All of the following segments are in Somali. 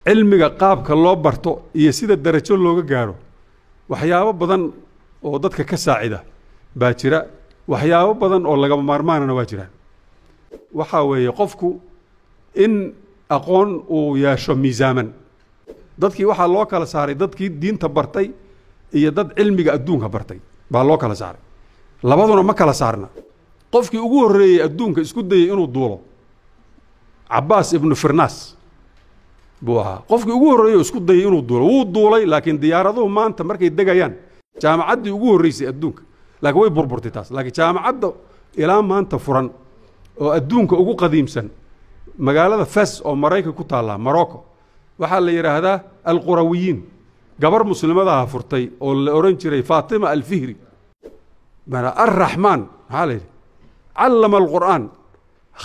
cilmiga qaabka loo barto iyo sida darajo looga gaaro waxyaabo badan oo dadka ka saacida baa jira waxyaabo badan oo laga maarmaanana waa jiraan waxa weeye qofku in aqoon uu yeesho miisaaman dadkii waxa loo kala saaray dadkii diinta bartay iyo dad cilmiga adduunka bartay baa loo kala saaray labaduna ma kala saarna qofkii ugu horeeyay adduunka isku dayay inuu duulo Abbas ibn Firnas buu ahaa qofkii ugu horeeyay isku dayay inuu duulo wuu duulay laakiin diyaaraduhu maanta markay degayaan jaamacaddii ugu horeysay adduunka laakiin way burburtay taas laakiin jaamacadda ilaa maanta furan oo adduunka ugu qadiimsan magaalada Fas oo Mareykanka ku taala Morocco waxa la yiraahdaa al-Qurawiyin gabar muslimada ah furtay oo la oran jiray Fatima al-Fihri bana ar-Rahman halay allama al-Qur'an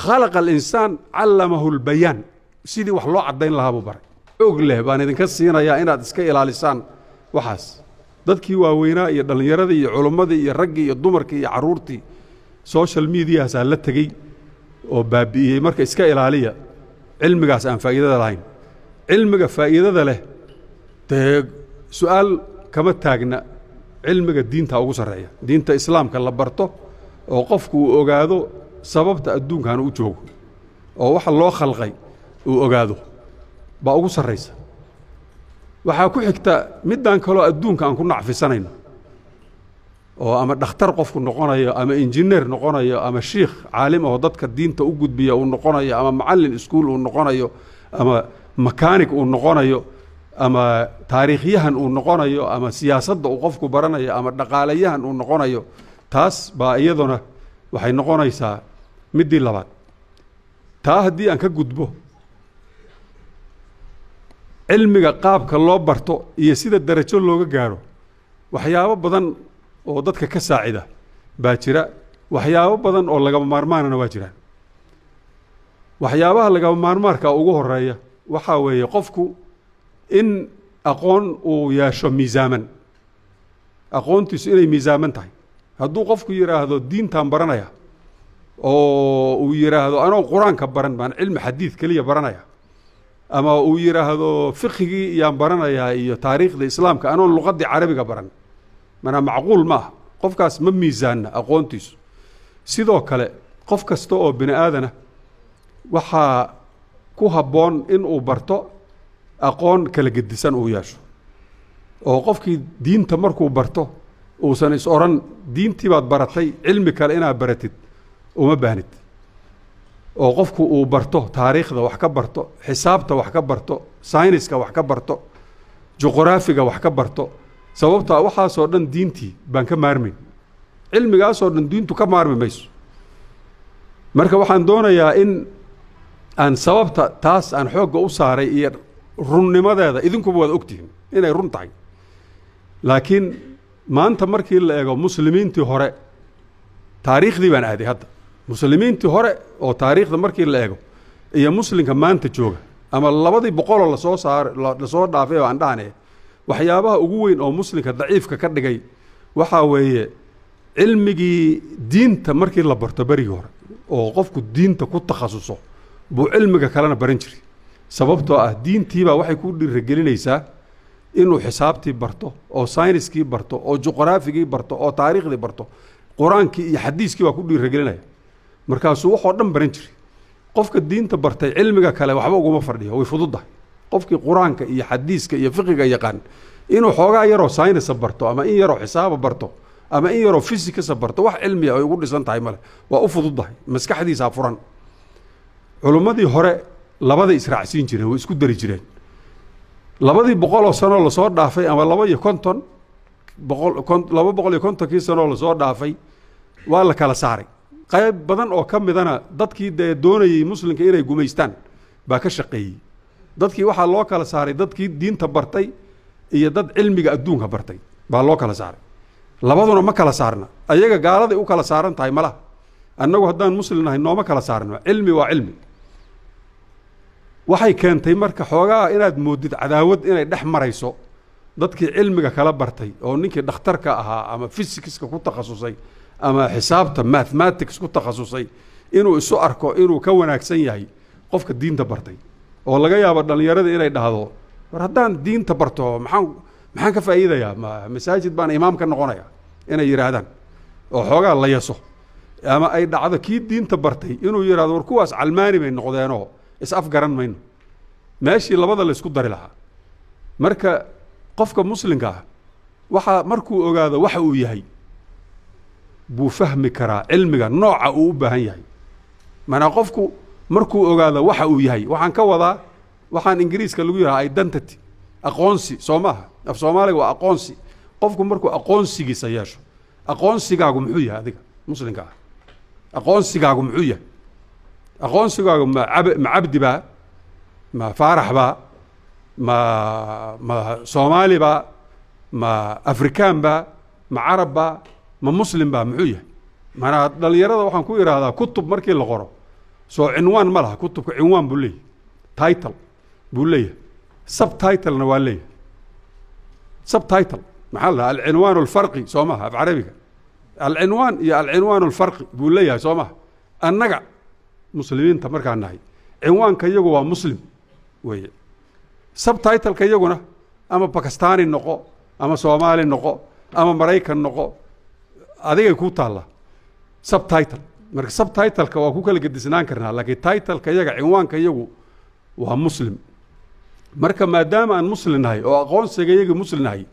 khalaqa al-insan allamahu al-bayan sidii wax loo cadeyn lahaa buu baray og leh baan idinka siinayaa inaad iska ilaalisaan waxaas dadkii waaweynaa iyo dhalinyaradii iyo culimadii iyo raggii iyo dumarkii iyo caruurtii social media sa la tagay oo baabi'iyay marka iska ilaaliya cilmigaas aan faa'iidada lahayn cilmiga faa'iidada leh su'aal kama taagna cilmiga diinta ugu sareeya diinta islaamka la barto oo qofku uu ogaado sababta adduunkan uu joogo oo waxa loo khalqay uu ogaado baa ugu sareysa waxa ku xigta midaan kale adduunka aan ku nacfisanayno oo ama dhakhtar qofku noqonayo ama engineer noqonayo ama sheekh caalim oo dadka diinta u gudbiya uu noqonayo ama macallin iskuul uu noqonayo ama mechanic uu noqonayo ama taariikhyahan uu noqonayo ama siyaasadda uu qofku baranayo ama dhaqaalayahan uu noqonayo taas baa iyaduna waxay noqonaysaa midii labaad taa haddii aan ka gudbo cilmiga qaabka loo barto iyo sida darajo looga gaaro waxyaabo badan oo dadka ka saacida baa jira waxyaabo badan oo laga maarmaanana waa jiraan waxyaabaha laga maarmaarka ugu horeeya waxa weeye qofku in aqoon uu yeesho miisaaman aqoontiisu inay miisaaman tahay hadduu qofku yiraahdo diintaan baranaya oo uu yiraahdo anoo quraanka baran baan cilmi xadiid kaliya baranaya ama uu yiraahdo fiqhigii iyaan baranaya iyo taariikhda islaamka anoo luqadii carabiga baran mana macquul ma qofkaas ma miisaanna aqoontiisu sidoo kale qof kasta oo bini aadana waxa ku haboon in uu barto aqoon kala gedisan uu yeesho oo qofkii diinta markuu barto uusan is oran diintii baad baratay cilmi kale inaad baratid uma baahnid oo qofku uu barto taariikhda wax ka barto xisaabta wax ka barto sayniska wax ka barto juqraafiga wax ka barto sababta waxa soo dhan diintii baan ka maarmin cilmigaas oo dhan diintu ka maarmi mayso marka waxaan doonayaa in aan sababta taas aan xoog u saaray iyo runnimadeeda idinku wad ogtiin inay run tahay laakiin maanta markii la eego muslimiintii hore taariikhdii baan aaday hadda muslimiintii hore oo taariikhda markii la eego iyo muslimka maanta jooga ama labadii boqol la soo dhaafay oo aan dhaanay waxyaabaha ugu weyn oo muslimka daciifka ka dhigay waxa weeye cilmigii diinta markii la barto barigi hore oo qofku diinta ku takhasuso buu cilmiga kalena baran jiray sababtoo ah diintii baa waxay ku dhiirigelinaysaa inuu xisaabtii barto oo sayniskii barto oo juqraafigii barto oo taariikhdii barto quraankii iyo xadiiskii waa ku dhiirigelinaya markaasuu waxoo dhan baran jiray qofka diinta bartay cilmiga kale waxba uguma fadhiyo way fududahay qofkii quraanka iyo xadiiska iyo fiqiga yaqaan inuu xoogaa yaroo saynis barto ama in yaroo xisaab barto ama in yaroo physics barto wax cilmi ah ay ugu dhisan tahay male waa u fududahay maskaxdiisa furan culimadii hore labada israacsiin jireen way isku dari jireen labadii boqol oo sano la soo dhaafay ama 250 kii sano la soo dhaafay waa la kala saaray qayb badan oo ka midana dadkii doonayay muslimka inay gumeystaan baa ka shaqeeyay dadkii waxa loo kala saaray dadkii diinta bartay iyo dad cilmiga adduunka bartay baa loo kala saaray labaduna ma kala saarna ayaga gaalada u kala saaran tahay malaha annagu haddaan muslim nahay nooma kala saarno cilmi waa cilmi waxay keentay marka xoogaa inaad moodid cadaawad inay dhex marayso dadkii cilmiga kala bartay oo ninkii dhakhtarka ahaa ama physicska ku takhasusay ama xisaabta mathematics ku takhasusay inuu isu arko inuu ka wanaagsan yahay qofka diinta bartay oo laga yaabo dhalinyarada inay dhahdo war haddaan diinta barto maxaan ka faa'iidayaa masaajid baan imaam ka noqonaya inay yiraahdaan oo xoogaa la yaso ama ay dhacdo kii diinta bartay inuu yiraahdo war kuwaas calmaani bay noqdeenoo is afgaran mayno meeshii labada la isku dari lahaa marka qofka muslimka ah waxa markuu ogaado waxa uu yahay buu fahmi karaa cilmiga nooca uu u baahan yahay mana qofku markuu ogaado waxa uu yahay waxaan ka wadaa waxaan ingiriiska lagu yiraahdo identity aqoonsi Soomaha af Soomaaliga waa aqoonsi qofku markuu aqoonsigiisa yeesho aqoonsigaagu muxuu yahay adiga muslimka ah aqoonsigaagu muxuu yahay aqoonsigaagu ma cabdi baa ma faarax baa ma Soomaali baa ma Afrikaan baa ma Carab baa ma muslim baa muxuu yahay mana dhalinyarada waxaan ku yiraahdaa kutub markii la qoro soo cinwaan ma laha kutubka cinwaan buu leeyahay title buu leeyahay subtitle na waa leeyahay subtitle maxaa la al-cinwaan al-farqi Soomaha af Carabiga al-cinwaan iyo al-cinwaan al-farqi buu leeyahay Soomaha annaga muslimiinta markaan nahay cinwaanka iyagu waa muslim weeye subtitle ka iyaguna ama Pakistani noqo ama Soomaali noqo ama Mareykan noqo adiga ku taala subtitle marka subtitle ka waa ku kala gedisnaan karnaa laakiin title ka iyaga cinwaanka iyagu waa muslim marka maadaama aan muslim nahay oo aqoonsiga iyaga muslim nahay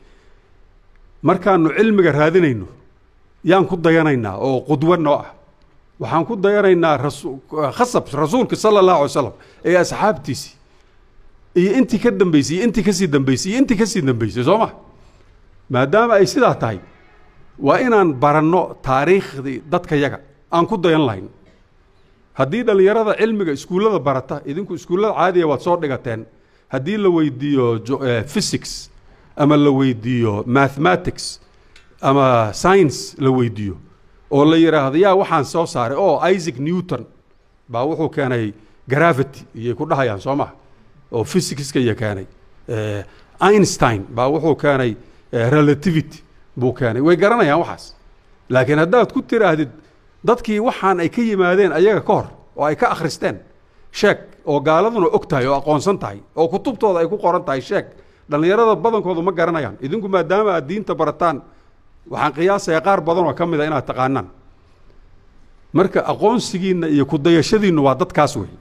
markaanu cilmiga raadinayno yaan ku dayanaynaa oo qudwa noo ah waxaan ku dayanaynaa rasuulka sallallahu alayhi wasallam ee asxaabtiisi iyo intii ka dambeysay intii ka sii dambeysay intii ka sii dambeysay Sooma maadaama ay sidaa tahay waa inaan baranno taariikhdii dadka yaga aan ku dayan lahayn haddii dhalinyarada cilmiga iskuullada barata idinku iskuullada caadiga waad soo dhigateen haddii la weydiiyo physics ama la weydiiyo mathematics ama science la weydiiyo oo la yiraahdo yaa waxaan soo saaray oo Isaac Newton baa wuxuu keenay gravity iyo ku dhahayaan Sooma oo physics ka keenay Einstein baa wuxuu keenay relativity buu keenay way garanayaan waxaas laakiin haddaad ku tiraahdid dadkii waxaan ay ka yimaadeen ayaga ka hor oo ay ka akhristeen sheeg oo gaaladuna og tahay oo aqoonsan tahay oo kutubtooda ay ku qoran tahay sheeg dhalinyarada badankoodu ma garanayaan idinku maadaama aad diinta barataan waxaan qiyaasayaa qaar badan oo ka mid ah inaad taqaanaan marka aqoonsigiina iyo ku dayashadiinu waa dadkaas weey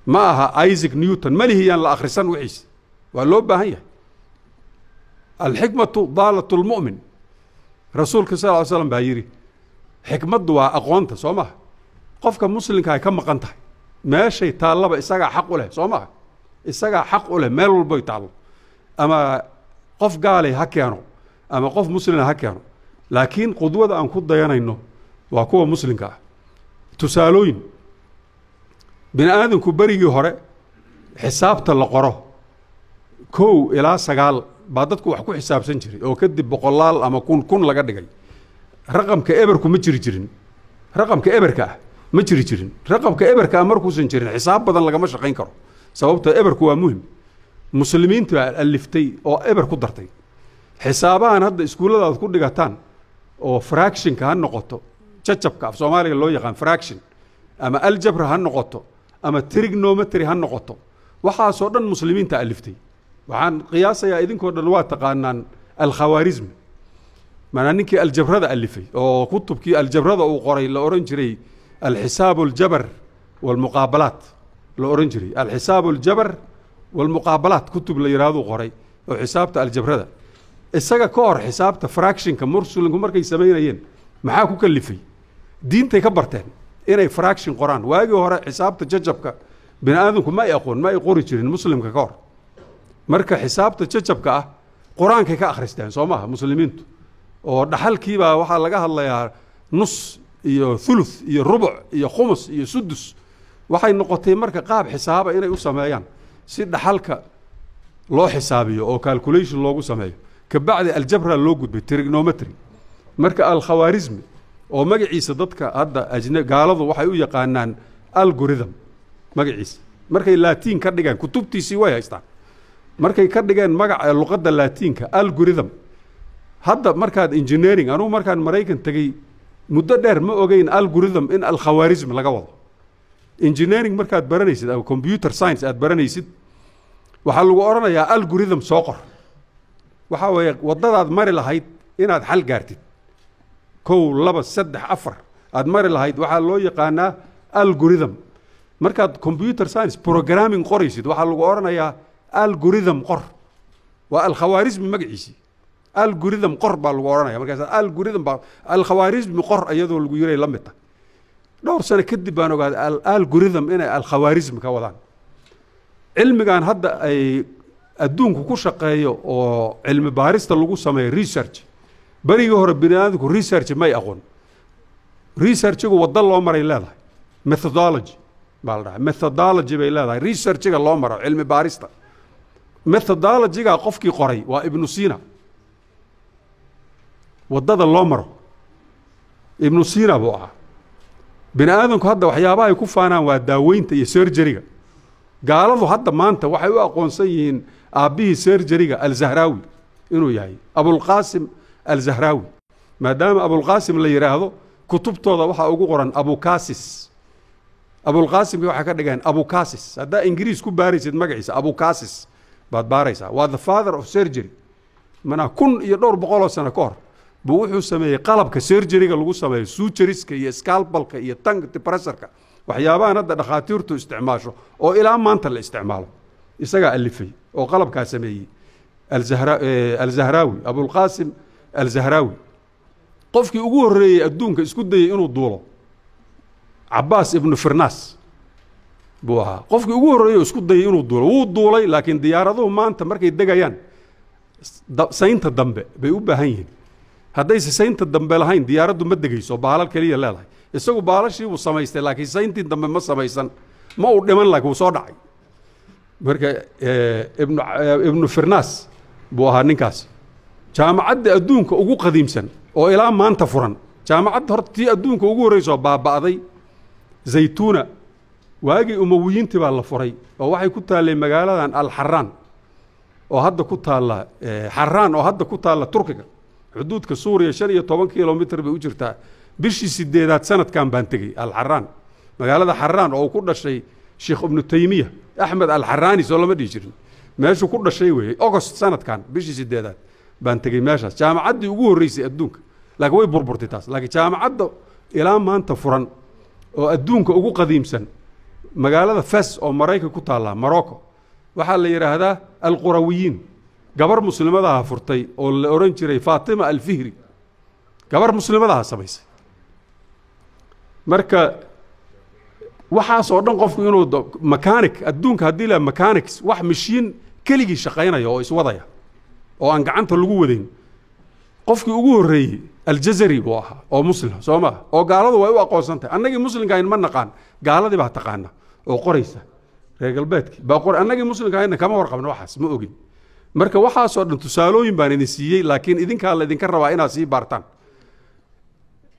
ma aha Isaac Newton malihiyaan la akhrisan wixiis waa loo baahan yahay الحكمة ضالة المؤمن رسولك صلى الله عليه وسلم بايري حكمة وأقوانته صومه قفك مسلم كاي كم قنته ما شيء طالب إسقى حق له صومه إسقى حق له مال البيت الله أما قف قالي هكيانو أما قف مسلم هكيانو لكن قدوة أن قد ضيانا إنه وقوة مسلم كا تسالوين بني آدم كبري هراء حساب تلقره كو إلى سجال بعدتكو وحكو حساب سنجري أو كدب بقلال أما كون لقد جاي رقم كإبركو مجري جرين رقم كإبركا مجري جرين رقم كإبركا أمركو سنجرين حساب بدل لقى مش قين كرو سببته إبركو مهم مسلمين تبع الفتي أو إبركو درتي حسابان هذا إسكولا هذا كل جاتان أو فراكشن كهان نقطة تشتب كاف سومالي اللي يقان فراكشن أما الجبر هان نقطة أما تريجنومتري هان نقطة وحاصورا مسلمين تألفتي وعن قياسه يا إذن كون الوقت تقانن الخوارزم معناه إنك الجبر هذا ألفي أو كتب كي الجبر هذا أو قري الأورنجري الحساب الجبر والمقابلات الأورنجري الحساب الجبر والمقابلات كتب اللي يرادوا قري أو حسابته الجبر هذا السجا كور حسابته فراكشن كمرسل كمر كي سمينين معاكو كلفي دين تكبرتين إني فراكشن قرآن واجي ورا حسابته ججبك بين آدمكم ما يقول ما يقول يجري المسلم ككور marka xisaabta jajabka ah quraanka ka akhristaan Soomaha muslimiintu oo dhaxalkiiba waxa laga hadlayaa nus iyo thuluth iyo rubuc iyo khumus iyo sudus waxay noqotay marka qaab xisaaba inay u sameeyaan si dhaxalka loo xisaabiyo oo calculation loogu sameeyo ka bacdi aljabra loo gudbay trigonometry marka al-khawarizm oo magaciisa dadka hadda gaaladu waxay u yaqaanaan algorithm magaciisa markay laatiin ka dhigaan kutubtiisii way haystaan markay ka dhigeen magaca luqadda laatiinka algorithm hadda markaad engineering anu markaan Mareykan tagay muddo dheer ma ogeyn algorithm in al-khawarizm laga wado engineering markaad baranaysid ama computer science aad baranaysid waxaa lagu oranayaa algorithm soo qor waxa weeye wadadaad mari lahayd inaad xal gaartid 1 2 3 4 aad mari lahayd waxaa loo yaqaanaa algorithm markaad computer science programming qoraysid waxaa lagu oranayaa algorithm qor waa alkhawaarismi magaciisi algorithm qor baa lagu oranayaa markaas algorithm baa alkhawaarismi qor iyadoo lagu yiray la mid ah dhowr sano kadib baan ogaaday algorithm inay alkhawaarismi ka wadaan cilmigan hadda ay adduunku ku shaqeeyo oo cilmi baarista lagu sameeyo research barigii hore bini'aadamku research may aqoon researchigu waddo loo maray leedahay methodology baa la dhahaa methodology bay leedahay researchiga loo maro cilmi baarista methodologyga qofkii qoray waa ibnu sina waddada loo maro ibnu sina buu ahaa bini'aadamku hadda waxyaabaha ay ku faanaan waa daaweynta iyo surgeryga gaaladu hadda maanta waxay u aqoonsan yihiin aabbihii surgeryga alzahraawi inuu yahay abulqaasim alzahraawi maadaama abulqaasim la yidhaahdo kutubtooda waxaa ugu qoran abukasis abulqaasimka waxay ka dhigeen abukasis haddaa ingiriis ku baaraysid magaciisa abukasis baad baaraysaa waa the father of surgery manaa 1,000 iyo dhowr boqol oo sano ka hor buu wuxuu sameeyey qalabka surgeryga lagu sameeyo suturiska iyo scalpelka iyo tongue depressorka waxyaabahan hadda dhakhaatiirtu isticmaasho oo ilaa maanta la isticmaalo isagaa alifay oo qalabkaa sameeyey alzahraawi abulqaasim alzahraawi qofkii ugu horreeyey adduunka isku dayey inuu duulo cabaas ibnu firnaas buu ahaa qofkii ugu horreeyey isku dayey inuu duulo wuu duulay laakiin diyaaraduhu maanta markay degayaan saynta dambe bay u baahan yihiin haddayse saynta dambe lahayn diyaaraddu ma degayso baalal keliya leedahay isagu baalashii wuu samaystay laakiin sayntii dambe ma samaysan ma uu dhiman laakiin wuu soo dhacay marka ibnu firnaas buu ahaa ninkaas jaamacadda adduunka ugu qadiimsan oo ilaa maanta furan jaamacadda horta tii adduunka ugu horreysoo baaba'day zaytuuna waagii umawiyiintii baa la furay oo waxay ku taallay magaaladan alxaraan oo hadda ku taalla xaraan oo hadda ku taalla turkiga xuduudka suuriya 15 kilomitir bay u jirtaa bishii 8aad sanadkan baan tegey alxaraan magaalada xaraan oo ku dhashay sheekh ibnu taymiya axmed alxaraani soo lama dhihi jirin meeshuu ku dhashay weeye august sanadkan bishii 8aad baan tegey meeshaas jaamacaddii ugu horreysay adduunka laakiin way burburtay taas laakiin jaamacadda ilaa maanta furan oo adduunka ugu qadiimsan magaalada fas oo maraykan ku taalla morocco waxaa la yidhaahdaa alqurawiyiin gabar muslimadaha furtay oo la oran jiray faatima alfihri gabar muslimadaha samaysay marka waxaas oo dhan qofku inuu mechanic adduunka haddii la mechanics wax mashiin keligii shaqaynaya oo iswadaya oo aan gacanta lagu wadayn qofkii ugu horreeyey aljazari buu ahaa oo muslim soo maaha oo gaaladu way u aqoonsan tahay annagii muslimkahayn ma naqaan gaaladii baa taqaana oo qoraysa reer galbeedkii baa qor annagii muslimkahayna kama warqabno waxaas ma ogin marka waxaasoo dhan tusaalooyin baan idin siiyey laakiin idinkaa la idinka rabaa inaad sii baartaan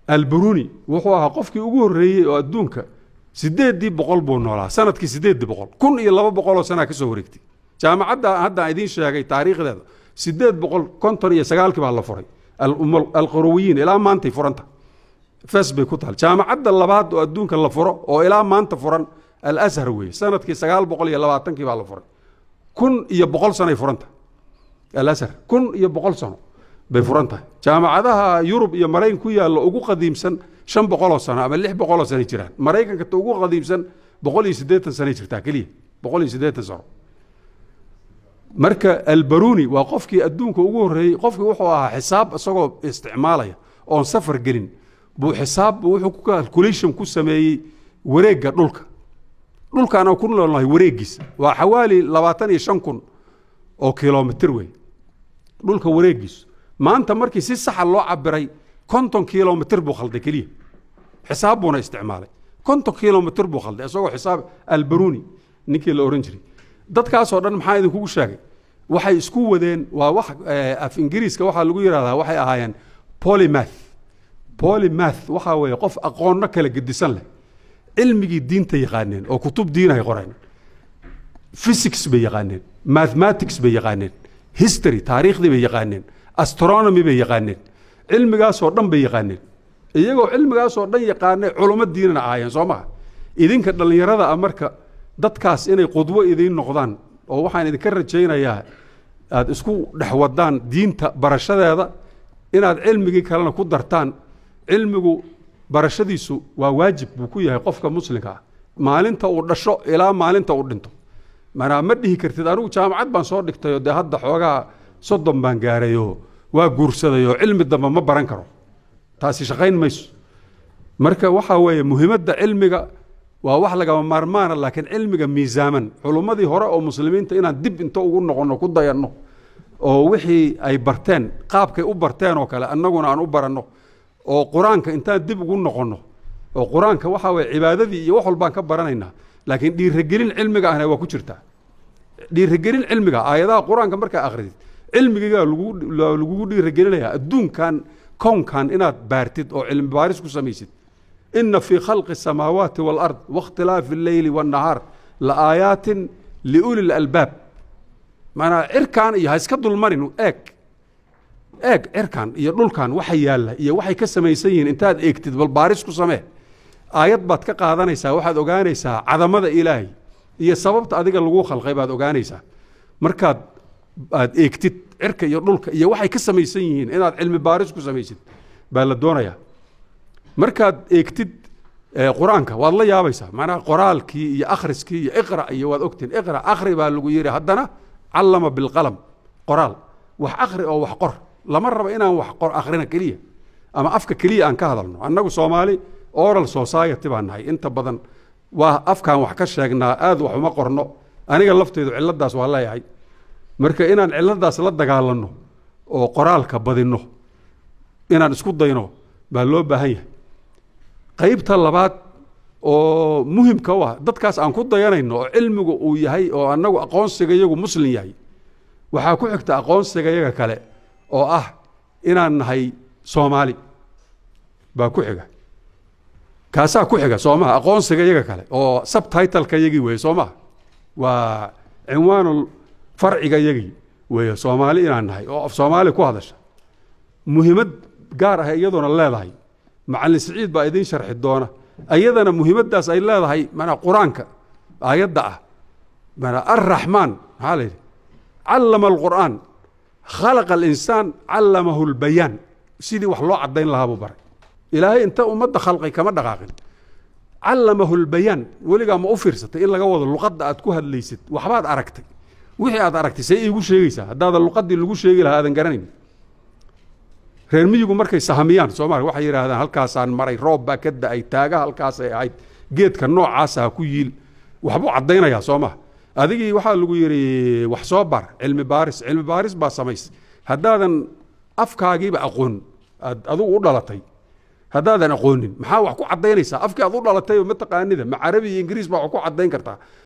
alburuni wuxuu ahaa qofkii ugu horreeyey oo adduunka 800 buu noolaa sanadkii 800 1,200 oo sanaa ka soo wareegtay jaamacadda hadda idiin sheegay taariikhdeeda 859 baa la furay alqurawiyiin ilaa maantay furanta fas bay ku taal jaamacadda labaad oo adduunka la furo oo ilaa maanta furan al-azhar weeye sanadkii 920 baa la furay 1,100 sanay furanta al-azhar 1,100 sano bay furan tahay jaamacadaha yurub iyo maraykan ku yaalla ugu qadiimsan 500 sano ama 600 sano jiraan maraykanka ta ugu qadiimsan 180 sano jirtaa kaliya 180 sano marka albaruni waa qofkii adduunka ugu horreeyey qofkii wuxuu ahaa xisaab isagoo isticmaalaya oon safar gelin buu xisaab wuxuu ku calculation ku sameeyey wareegga dhulkaan aan ku noolnahay wareeggiisa waa xawaali 25,000 oo kilomitir wey dhulka wareeggiisu maanta markii si saxa loo cabiray 50 kilomitir buu khalday keliya xisaab buuna isticmaalay 50 kilomitir buu khalday isagoo xisaab albaruni ninkii la oran jiray dadkaasoo dhan maxaa idinkugu sheegay waxay isku wadeen waa wax af ingiriiska waxaa lagu yidhahdaa waxay ahaayeen polymath waxaa weeye qof aqoonno kala gedisan leh cilmigii diinta yaqaaneen oo kutub diinahay qoreen physics bay yaqaaneen mathematics bay yaqaaneen history taariikhdii bay yaqaaneen astronomy bay yaqaaneen cilmigaasoo dhan bay yaqaaneen iyagoo cilmigaasoo dhan yaqaanay culummo diinana ahaayeen soo maha idinka dhallinyarada ah marka dadkaas inay qudwo idiin noqdaan oo waxaan idinka rajaynayaa aad isku dhex wadaan diinta barashadeeda inaad cilmigii kalena ku dartaan cilmigu barashadiisu waa waajib buu ku yahay qofka muslimka ah maalinta uu dhasho ilaa maalinta uu dhinto mana ma dhihi kartid anigu jaamacad baan soo dhigtay oo de hadda xoogaa 30 baan gaarayo waa guursadayo cilmi dambe ma baran karo taasi shaqayn mayso marka waxa weeye muhiimadda cilmiga waa wax laga maarmaan laakiin cilmiga miisaaman culumadii hore oo muslimiinta inaan dib inta ugu noqono ku dayanno oo wixii ay barteen qaabkay u barteen oo kale annaguna aan u baranno oo quraanka intaan dib ugu noqono oo quraanka waxa weeye cibaadadii iyo wax walbaan ka baranaynaa laakiin dhiirigelin cilmiga ahna waa ku jirtaa dhiirigelin cilmiga aayadaha quraanka marka akhrisid cilmiga lagu dhiirigelinayaa adduunkan koonkan inaad baartid oo cilmi baaris ku samaysid إن في خلق السماوات والأرض واختلاف الليل والنهار لآيات لأولي الألباب معنى إركان إيه هسكدوا المرن إركان يقول كان وحي يالله إيه وحي كسم يسين انتاد إكتد بالبارس كسمه آيات بات كقاذانيسا واحد أغانيسا عظمة إلهي إيه سببت أديك اللغو خلقي بعد أغانيسا مركاد إكتد إركان يقول إيه وحي كسم يسين انتاد علم بارس كسم يسين بالدونيا markaad eegtid quraanka waad la yaabaysaa macnaha qoraalkii iyo akhriskii iyo iqra iyo waad ogtiin iqra akhri baa lagu yiri haddana allama bil qalam qoraal wax akhri oo wax qor lama rabo inaan wax qor akhrina kaliya ama afka kaliya aan ka hadalno annagu Soomaali oral society baan nahay inta badan waa afkaan wax ka sheegnaa aad wax uma qorno aniga lafteedu ciladaas waa leeyahay marka inaan ciladaas la dagaalano oo qoraalka badino inaan isku dayno baa loo baahan yahay qaybta labaad oo muhiimka ah dadkaas aan ku dayanayno oo cilmigu uu yahay oo annagu aqoonsiga iyagu muslim yahay waxa ku xigta aqoonsiga iyaga kale oo ah inaan nahay Soomaali baa ku xiga kaasa ku xiga Soomaha aqoonsiga iyaga kale oo subtitle-ka iyagi way Soomaha waa cinwaanul farciga iyagi way Soomaali inaan nahay oo af Soomaali ku hadasha muhiimad gaar ah iyaduna leedahay macallin Saciid baa idin sharxi doona ayadana muhiimadaas ay leedahay mana quraanka ayada ah mana ar-rahman haleey allama al-qur'an khalaqa al-insan allamahu al-bayan sidii wax loo cadeyn lahaa buu baray ilaahay inta umada khalqay kama dhaqaaqin allamahu al-bayan waliga ma u fiirsatay in laga wado luqadda aad ku hadlaysid waxbaad aragtay wixii aad aragtay say igu sheegaysaa haddaad luqadii lagu sheegi lahaa aadan garanayn reer miyigu markay sahamiyaan Soomaali waxay yiraahdaan halkaasaan maray roob baa ka da'ay taaga halkaas ay ahayd geedka noocaas ah ku yiil waxbu cadeynaya Soomaa adigii waxa lagu yiri wax soo bar cilmi baaris baa samays haddaadan afkaagiiba aqoon adigu u dhalatay haddaadan aqoonin maxaa wax ku cadeynaysaa afkii aad u dhalatay oo ma taqaanida ma carabi iyo ingiriis baa wax ku cadeyn kartaa